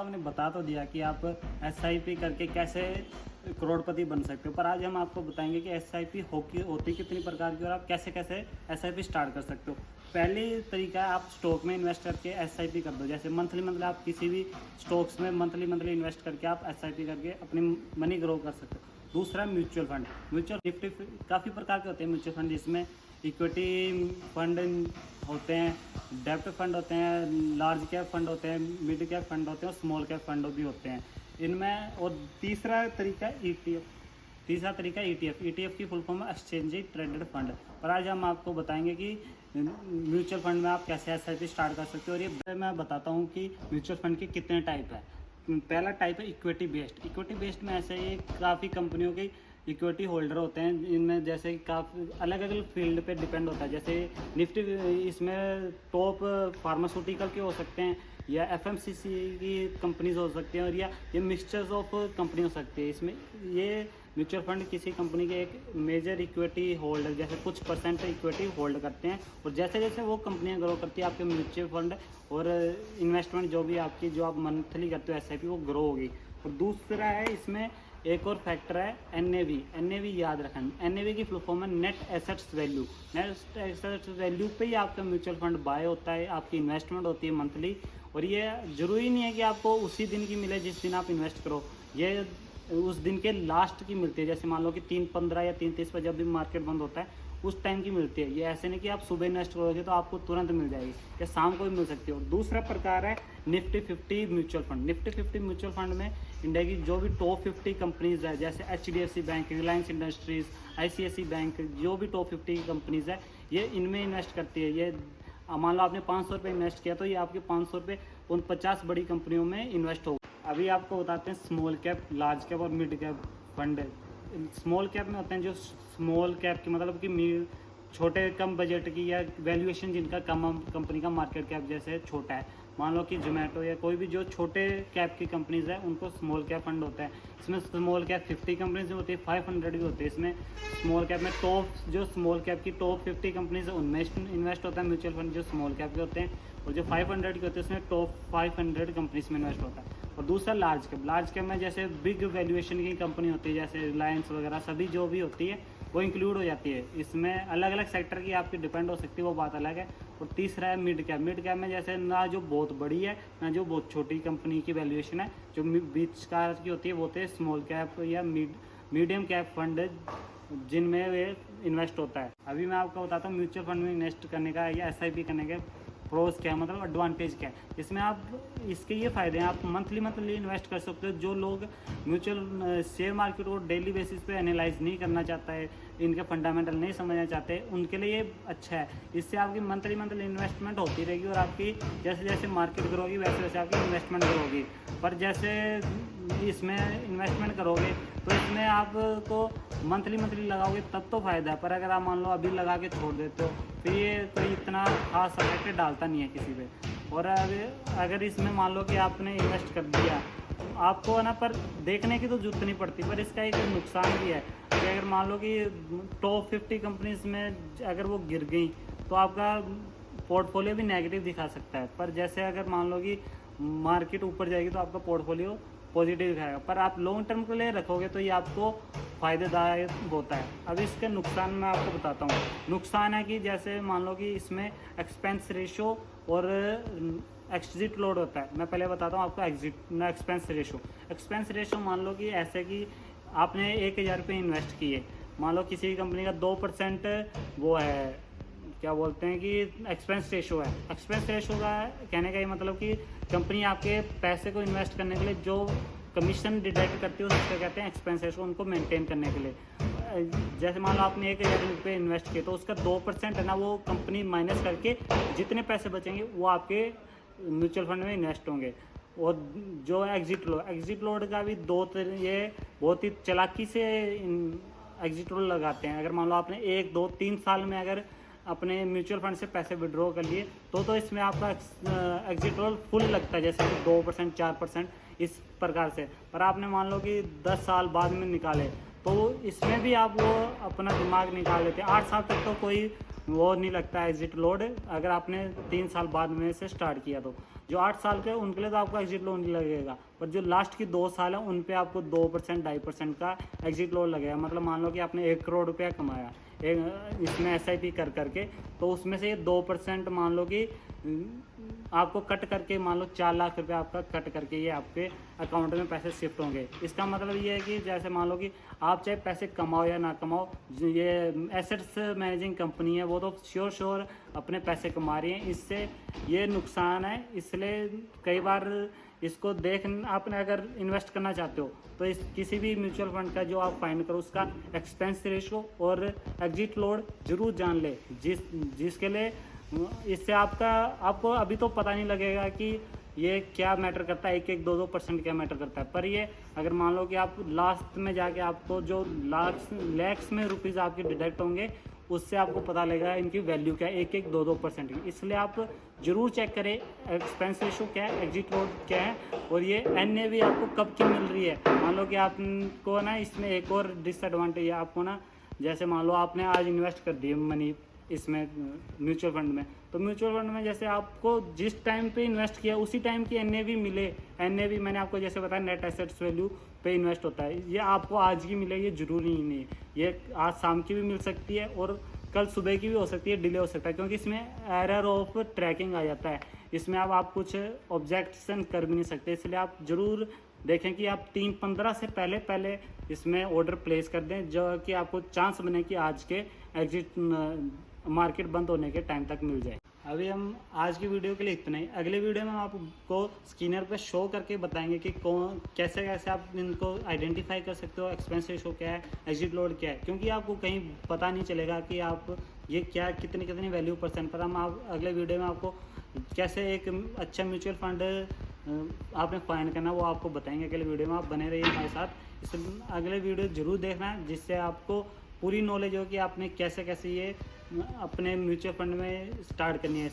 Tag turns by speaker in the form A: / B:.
A: हमने बता तो दिया कि आप एसआईपी करके कैसे करोड़पति बन सकते हो, पर आज हम आपको बताएंगे कि एसआईपी होती कितनी प्रकार की और आप कैसे कैसे एसआईपी स्टार्ट कर सकते हो। पहली तरीका है आप स्टॉक में इन्वेस्ट करके एसआईपी कर दो। जैसे मंथली आप किसी भी स्टॉक्स में मंथली इन्वेस्ट करके आप एसआईपी करके अपनी मनी ग्रो कर सकते हो। दूसरा म्यूचुअल फंड। म्यूचुअल निफ्टी काफ़ी प्रकार के होते हैं म्यूचुअल फंड, जिसमें इक्विटी फंड होते हैं, डेब्ट फंड होते हैं, लार्ज कैप फंड होते हैं, मिड कैप फंड होते हैं और स्मॉल कैप फंड भी होते हैं इनमें। और तीसरा तरीका ईटीएफ। ईटीएफ की फुल फॉर्म है एक्सचेंज ट्रेडेड फंड। पर आज हम आपको बताएंगे कि म्यूचुअल फंड में आप कैसे एसआईपी स्टार्ट कर सकते हो। और ये मैं बताता हूँ कि म्यूचुअल फंड के कितने टाइप है। पहला टाइप है इक्विटी बेस्ड। इक्विटी बेस्ड में ऐसे ही काफ़ी कंपनियों के इक्विटी होल्डर होते हैं, इनमें जैसे काफ़ी अलग अलग फील्ड पे डिपेंड होता है। जैसे निफ्टी इसमें टॉप फार्मास्यूटिकल के हो सकते हैं, या एफएमसीसी की कंपनीज हो सकती हैं, और या ये मिक्सचर्स ऑफ कंपनी हो सकती है। इसमें ये म्यूचुअल फंड किसी कंपनी के एक मेजर इक्विटी होल्डर जैसे कुछ परसेंट इक्विटी होल्ड करते हैं, और जैसे जैसे वो कंपनियां ग्रो करती है आपके म्यूचुअल फंड और इन्वेस्टमेंट जो आप मंथली करते हो एसआईपी वो ग्रो होगी। और दूसरा है इसमें एक और फैक्टर है एनएवी याद रखें। एनएवी की फुल फॉर्म है net assets value. Net assets value पे ही आपका म्यूचुअल फंड बाय होता है, आपकी इन्वेस्टमेंट होती है मंथली। और ये जरूरी नहीं है कि आपको उसी दिन की मिले जिस दिन आप इन्वेस्ट करो, ये उस दिन के लास्ट की मिलती है। जैसे मान लो कि 3:15 या 3:30 पर जब भी मार्केट बंद होता है उस टाइम की मिलती है। ये ऐसे नहीं कि आप सुबह इन्वेस्ट करोगे तो आपको तुरंत मिल जाएगी, या शाम को भी मिल सकती है। और दूसरा प्रकार है Nifty 50 mutual fund. Nifty 50 mutual fund में इंडिया की जो भी टॉप 50 कंपनीज है, जैसे एचडीएफसी बैंक, रिलायंस इंडस्ट्रीज, आईसीआईसी बैंक, जो भी टॉप 50 कंपनीज है ये इनमें इन्वेस्ट करती है। ये मान लो आपने 500 रुपये इन्वेस्ट किया तो ये आपके 500 रुपये उन 50 बड़ी कंपनियों में इन्वेस्ट होगा। अभी आपको बताते हैं स्मॉल कैप, लार्ज कैप और mid cap fund. Small cap में होते हैं जो स्मॉल कैप की मतलब कि छोटे कम बजट की या वैल्यूएशन जिनका कम, कंपनी का मार्केट कैप जैसे छोटा है, मान लो कि जोमेटो या कोई भी जो छोटे कैप की कंपनीज है उनको स्मॉल कैप फंड होता है। इसमें स्मॉल कैप 50 कंपनीज होती है, 500 भी होती है। इसमें स्मॉल कैप में जो स्मॉल कैप की टॉप 50 कंपनीज है उनमें इन्वेस्ट होता है म्यूचुअल फंड जो स्मॉल कैप के होते हैं, और जो 500 के होते हैं उसमें टॉप 500 कंपनीज में इन्वेस्ट होता है। और दूसरा लार्ज कैप। लार्ज कैप में जैसे बिग वैल्यूएशन की कंपनी होती है, जैसे रिलायंस वगैरह सभी जो भी होती है वो इंक्लूड हो जाती है। इसमें अलग अलग सेक्टर की आपकी डिपेंड हो सकती है, वो बात अलग है। और तीसरा है मिड कैप। मिड कैप में जैसे ना जो बहुत बड़ी है ना जो बहुत छोटी कंपनी की वैल्यूएशन है, जो बीचकार की होती है वो होते हैं स्मॉल कैप या मीडियम कैप फंड जिनमें वे इन्वेस्ट होता है। अभी मैं आपको बताता हूँ म्यूचुअल फंड में इन्वेस्ट करने का या एसआईपी करने के प्रोज क्या है, मतलब एडवांटेज क्या है। इसमें आप इसके ये फ़ायदे हैं, आप मंथली इन्वेस्ट कर सकते हो। जो लोग म्यूचुअल शेयर मार्केट को डेली बेसिस पे एनालाइज नहीं करना चाहता है, इनके फंडामेंटल नहीं समझना चाहते, उनके लिए ये अच्छा है। इससे आपकी मंथली इन्वेस्टमेंट होती रहेगी, और आपकी जैसे जैसे मार्केट ग्रो होगी वैसे वैसे आपकी इन्वेस्टमेंट ग्रो होगी। पर जैसे इसमें इन्वेस्टमेंट करोगे तो इसमें आपको मंथली लगाओगे तब तो फ़ायदा है, पर अगर आप मान लो अभी लगा के छोड़ देते हो फिर ये कोई इतना खास इफेक्ट डालता नहीं है किसी पे। और अगर इसमें मान लो कि आपने इन्वेस्ट कर दिया, आपको ना पर देखने की तो जरूरत नहीं पड़ती, पर इसका एक नुकसान भी है कि अगर मान लो कि टॉप 50 कंपनीज में अगर वो गिर गई तो आपका पोर्टफोलियो भी नेगेटिव दिखा सकता है। पर जैसे अगर मान लो कि मार्केट ऊपर जाएगी तो आपका पोर्टफोलियो पॉजिटिव दिखाएगा, पर आप लॉन्ग टर्म के लिए रखोगे तो ये आपको फ़ायदेदायक होता है। अब इसके नुकसान मैं आपको बताता हूँ। नुकसान है कि जैसे मान लो कि इसमें एक्सपेंस रेशो और एग्जिट लोड होता है। मैं पहले बताता हूँ आपको एक्सपेंस रेशो मान लो कि ऐसे कि आपने 1000 रुपये इन्वेस्ट किए, मान लो किसी कंपनी का 2% वो है, क्या बोलते हैं कि एक्सपेंस रेशो है। एक्सपेंस रेशो का कहने का ये मतलब कि कंपनी आपके पैसे को इन्वेस्ट करने के लिए जो कमीशन डिडक्ट करती है उसको कहते हैं एक्सपेंस रेशो, उनको मेंटेन करने के लिए। जैसे मान लो आपने 1000 रुपये इन्वेस्ट किए तो उसका 2% है ना वो कंपनी माइनस करके जितने पैसे बचेंगे वो आपके म्यूचुअल फंड में इन्वेस्ट होंगे। और जो एग्जिट लोड का भी ये बहुत ही चालाकी से एग्जिट लोड लगाते हैं। अगर मान लो आपने 1, 2, 3 साल में अगर अपने म्यूचुअल फंड से पैसे विड्रॉ कर लिए तो इसमें आपका एग्जिट रोल फुल लगता है, जैसे कि 2%, 4% इस प्रकार से। पर आपने मान लो कि 10 साल बाद में निकाले तो इसमें भी आप वो अपना दिमाग निकाल लेते हैं। 8 साल तक तो कोई वो नहीं लगता एग्जिट लोड, अगर आपने 3 साल बाद में से स्टार्ट किया तो जो 8 साल के उनके लिए तो आपको एग्जिट लोन नहीं लगेगा, पर जो लास्ट की 2 साल है उन पे आपको 2% 2.5% का एग्जिट लोन लगेगा। मतलब मान लो कि आपने 1 करोड़ रुपया कमाया इसमें SIP कर करके, तो उसमें से ये 2% मान लो कि आपको कट करके, मान लो 4 लाख रुपए आपका कट करके ये आपके अकाउंट में पैसे शिफ्ट होंगे। इसका मतलब ये है कि जैसे मान लो कि आप चाहे पैसे कमाओ या ना कमाओ, ये एसेट्स मैनेजिंग कंपनी है, वो तो श्योर अपने पैसे कमा रही है। इससे ये नुकसान है, इसलिए कई बार इसको देख, आपने अगर इन्वेस्ट करना चाहते हो तो इस किसी भी म्यूचुअल फंड का जो आप फाइंड करो उसका एक्सपेंस रेशो और एग्जिट लोड जरूर जान ले, जिसके लिए इससे आपको अभी तो पता नहीं लगेगा कि ये क्या मैटर करता है, 1-2% क्या मैटर करता है। पर ये अगर मान लो कि आप लास्ट में जाके आपको जो लैक्स में रुपीज़ आपके डिडक्ट होंगे, उससे आपको पता लगेगा इनकी वैल्यू क्या है, 1-2% की। इसलिए आप जरूर चेक करें एक्सपेंस रेशो क्या है, एग्जिट लोड क्या है, और ये NAV आपको कब की मिल रही है। मान लो कि आपको ना इसमें एक और डिसएडवांटेज है आपको ना, जैसे मान लो आपने आज इन्वेस्ट कर दिए मनी इसमें म्यूचुअल फंड में, तो म्यूचुअल फंड में जैसे आपको जिस टाइम पे इन्वेस्ट किया उसी टाइम की NAV मिले। NAV मैंने आपको जैसे बताया नेट एसेट्स वैल्यू पे इन्वेस्ट होता है, ये आपको आज की मिले ये जरूरी नहीं है, ये आज शाम की भी मिल सकती है और कल सुबह की भी हो सकती है, डिले हो सकता है, क्योंकि इसमें एरर ऑफ ट्रैकिंग आ जाता है। इसमें अब आप कुछ ऑब्जेक्शन कर भी नहीं सकते, इसलिए आप जरूर देखें कि आप 3-15 से पहले इसमें ऑर्डर प्लेस कर दें, जो कि आपको चांस बने कि आज के एग्जिट मार्केट बंद होने के टाइम तक मिल जाए। अभी हम आज की वीडियो के लिए इतना ही। अगले वीडियो में हम आपको स्कैनर पे शो करके बताएंगे कि कैसे आप इनको आइडेंटिफाई कर सकते हो, एक्सपेंस रेशो क्या है, एग्जिट लोड क्या है, क्योंकि आपको कहीं पता नहीं चलेगा कि आप ये क्या कितनी वैल्यू % पर। हम अगले वीडियो में आपको कैसे एक अच्छा म्यूचुअल फंड आपने फाइंड करना वो आपको बताएंगे। अगले वीडियो में आप बने रहिए हमारे साथ, इस अगले वीडियो जरूर देखना, जिससे आपको पूरी नॉलेज हो कि आपने कैसे ये अपने म्यूचुअल फंड में स्टार्ट करनी है।